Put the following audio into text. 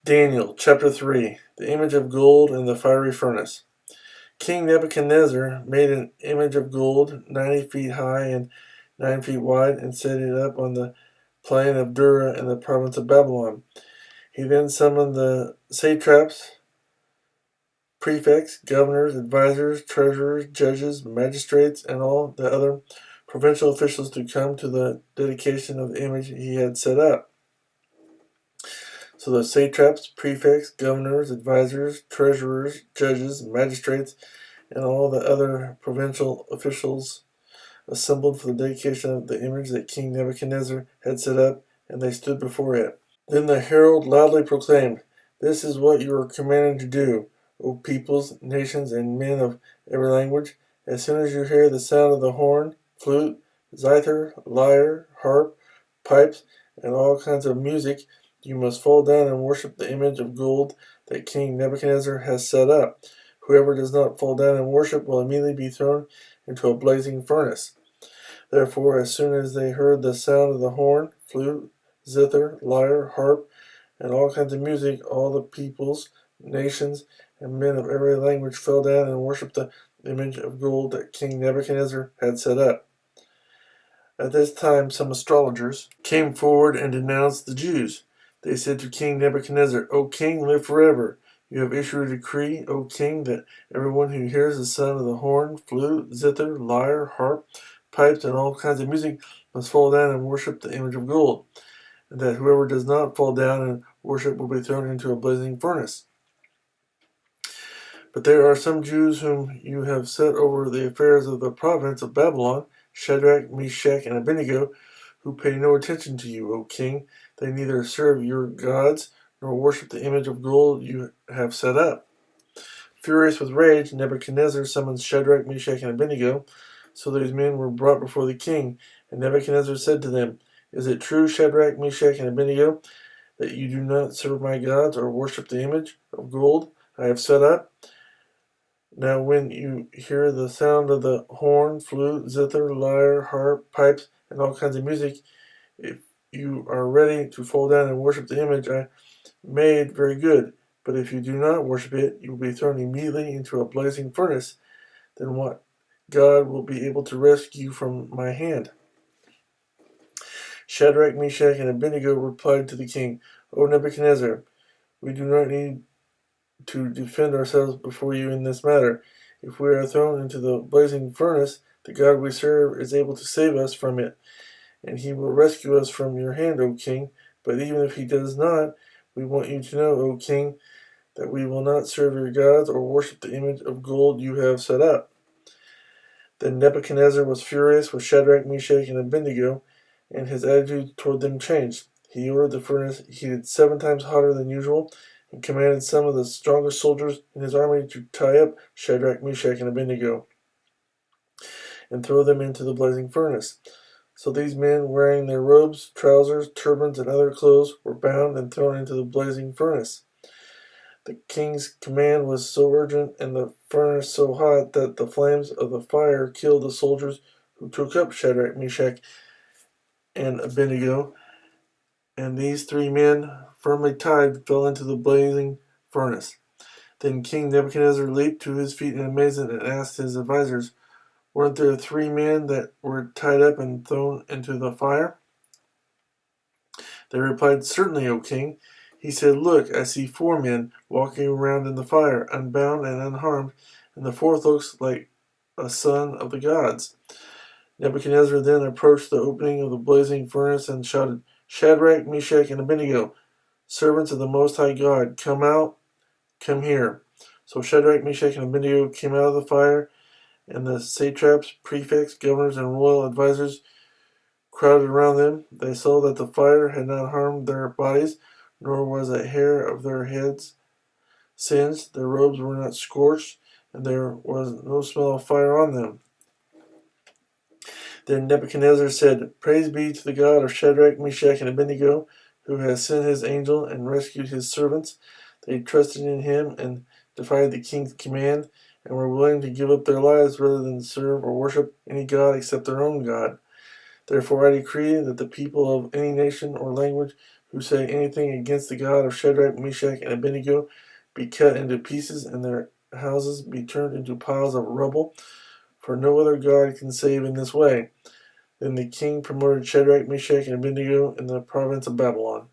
Daniel chapter 3. The image of gold in the fiery furnace. King Nebuchadnezzar made an image of gold 90 feet high and 9 feet wide and set it up on the plain of Dura in the province of Babylon. He then summoned the satraps, prefects, governors, advisors, treasurers, judges, magistrates, and all the other provincial officials to come to the dedication of the image he had set up. So the satraps, prefects, governors, advisors, treasurers, judges, magistrates, and all the other provincial officials assembled for the dedication of the image that King Nebuchadnezzar had set up, and they stood before it. Then the herald loudly proclaimed, "This is what you are commanded to do, O peoples, nations, and men of every language. As soon as you hear the sound of the horn, flute, zither, lyre, harp, pipes, and all kinds of music, you must fall down and worship the image of gold that King Nebuchadnezzar has set up. Whoever does not fall down and worship will immediately be thrown into a blazing furnace." Therefore, as soon as they heard the sound of the horn, flute, zither, lyre, harp, and all kinds of music, all the peoples, nations, and men of every language fell down and worshipped the image of gold that King Nebuchadnezzar had set up. At this time, some astrologers came forward and denounced the Jews. They said to King Nebuchadnezzar, "O king, live forever. You have issued a decree, O king, that everyone who hears the sound of the horn, flute, zither, lyre, harp, pipes, and all kinds of music must fall down and worship the image of gold, and that whoever does not fall down and worship will be thrown into a blazing furnace. But there are some Jews whom you have set over the affairs of the province of Babylon, Shadrach, Meshach, and Abednego, who pay no attention to you, O king. They neither serve your gods nor worship the image of gold you have set up." Furious with rage, Nebuchadnezzar summoned Shadrach, Meshach, and Abednego. So these men were brought before the king, and Nebuchadnezzar said to them, "Is it true, Shadrach, Meshach, and Abednego, that you do not serve my gods or worship the image of gold I have set up? Now when you hear the sound of the horn, flute, zither, lyre, harp, pipes, and all kinds of music, if you are ready to fall down and worship the image I made, very good. But if you do not worship it, you will be thrown immediately into a blazing furnace. Then what God will be able to rescue you from my hand?" Shadrach, Meshach, and Abednego replied to the king, "O Nebuchadnezzar, we do not need to defend ourselves before you in this matter. If we are thrown into the blazing furnace, the God we serve is able to save us from it, and he will rescue us from your hand, O king. But even if he does not, we want you to know, O king, that we will not serve your gods or worship the image of gold you have set up." Then Nebuchadnezzar was furious with Shadrach, Meshach, and Abednego, and his attitude toward them changed. He ordered the furnace heated 7 times hotter than usual, and commanded some of the strongest soldiers in his army to tie up Shadrach, Meshach, and Abednego, and throw them into the blazing furnace. So these men, wearing their robes, trousers, turbans, and other clothes, were bound and thrown into the blazing furnace. The king's command was so urgent and the furnace so hot that the flames of the fire killed the soldiers who took up Shadrach, Meshach, and Abednego, and these 3 men, firmly tied, fell into the blazing furnace. Then King Nebuchadnezzar leaped to his feet in amazement and asked his advisors, "Weren't there 3 men that were tied up and thrown into the fire?" They replied, "Certainly, O king." He said, "Look, I see 4 men walking around in the fire, unbound and unharmed, and the 4th looks like a son of the gods." Nebuchadnezzar then approached the opening of the blazing furnace and shouted, "Shadrach, Meshach, and Abednego, servants of the Most High God, come out, come here." So Shadrach, Meshach, and Abednego came out of the fire, and the satraps, prefects, governors, and royal advisors crowded around them. They saw that the fire had not harmed their bodies, nor was a hair of their heads singed. Their robes were not scorched, and there was no smell of fire on them. Then Nebuchadnezzar said, "Praise be to the God of Shadrach, Meshach, and Abednego, who has sent his angel and rescued his servants. They trusted in him and defied the king's command, and were willing to give up their lives rather than serve or worship any god except their own God. Therefore I decree that the people of any nation or language who say anything against the God of Shadrach, Meshach, and Abednego be cut into pieces, and their houses be turned into piles of rubble, for no other God can save in this way. Then the king promoted Shadrach, Meshach, and Abednego in the province of Babylon.